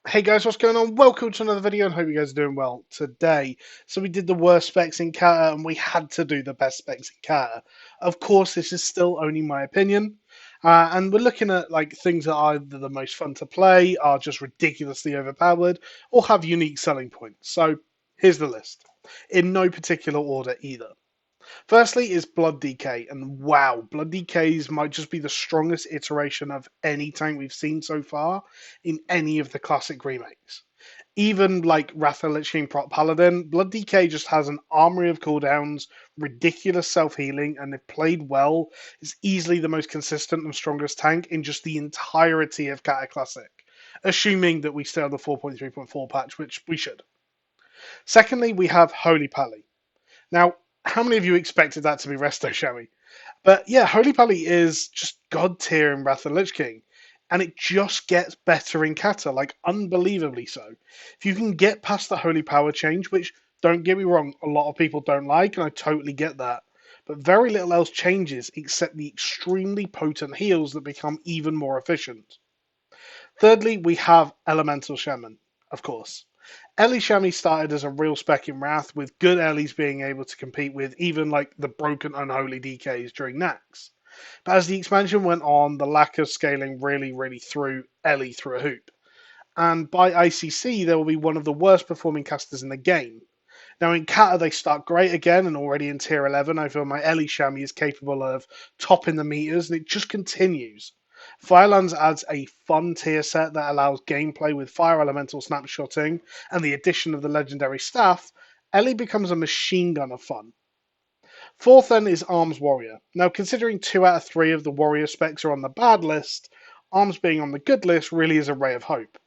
Hey guys, what's going on? Welcome to another video and hope you guys are doing well today. So we did the worst specs in Cata and we had to do the best specs in Cata. Of course, this is still only my opinion. And we're looking at like things that are either the most fun to play, are just ridiculously overpowered, or have unique selling points. So here's the list. In no particular order either. Firstly is Blood DK, and wow, Blood DKs might just be the strongest iteration of any tank we've seen so far in any of the classic remakes. Even like Wrath of Lich King Prot Paladin, Blood DK just has an armory of cooldowns, ridiculous self healing, and if played well, is easily the most consistent and strongest tank in just the entirety of Cata Classic, assuming that we stay on the 4.3.4 patch, which we should. Secondly, we have Holy Pally. Now, how many of you expected that to be Resto, shall we? But yeah, Holy Pally is just god tier in Wrath of the Lich King. And it just gets better in Cata, like unbelievably so. If you can get past the Holy Power change, which, don't get me wrong, a lot of people don't like, and I totally get that. But very little else changes except the extremely potent heals that become even more efficient. Thirdly, we have Elemental Shaman, of course. Ellie Shami started as a real spec in Wrath, with good Ellies being able to compete with even like the broken Unholy DKs during Nax. But as the expansion went on, the lack of scaling really threw Ellie through a hoop. And by ICC, they will be one of the worst performing casters in the game. Now in Kata, they start great again, and already in tier 11, I feel my Ellie Shami is capable of topping the meters, and it just continues. Firelands adds a fun tier set that allows gameplay with fire elemental snapshotting, and the addition of the legendary staff, Ellie becomes a machine gun of fun. Fourth then is Arms Warrior. Now considering 2 out of 3 of the warrior specs are on the bad list, Arms being on the good list really is a ray of hope.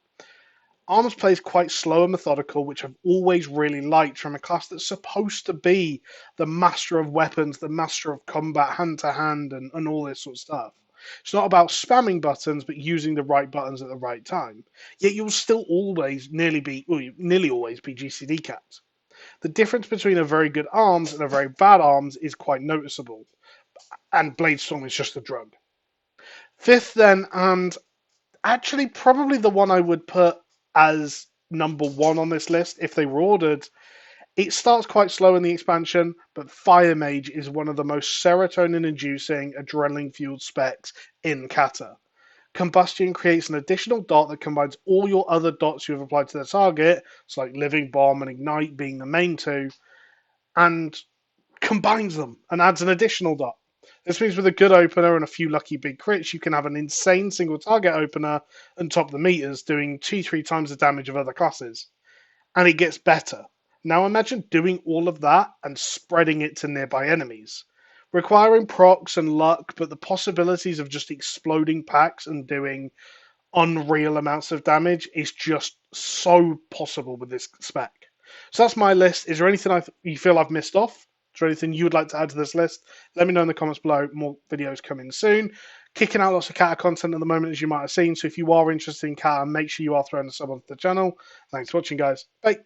Arms plays quite slow and methodical, which I've always really liked from a class that's supposed to be the master of weapons, the master of combat, hand to hand, and all this sort of stuff. It's not about spamming buttons, but using the right buttons at the right time. Yet you'll still always nearly always be GCD capped. The difference between a very good arms and a very bad arms is quite noticeable, and Bladestorm is just a drug. Fifth, then, and actually probably the one I would put as number one on this list if they were ordered. It starts quite slow in the expansion, but Fire Mage is one of the most serotonin inducing, adrenaline fueled specs in Kata. Combustion creates an additional dot that combines all your other dots you have applied to the target, so like Living Bomb and Ignite being the main two, and combines them and adds an additional dot. This means with a good opener and a few lucky big crits, you can have an insane single target opener and top the meters, doing 2-3 times the damage of other classes. And it gets better. Now imagine doing all of that and spreading it to nearby enemies. Requiring procs and luck, but the possibilities of just exploding packs and doing unreal amounts of damage is just so possible with this spec. So that's my list. Is there anything you feel I've missed off? Is there anything you would like to add to this list? Let me know in the comments below. More videos coming soon. Kicking out lots of Kata content at the moment, as you might have seen. So if you are interested in Kata, make sure you are throwing a sub onto the channel. Thanks for watching, guys. Bye.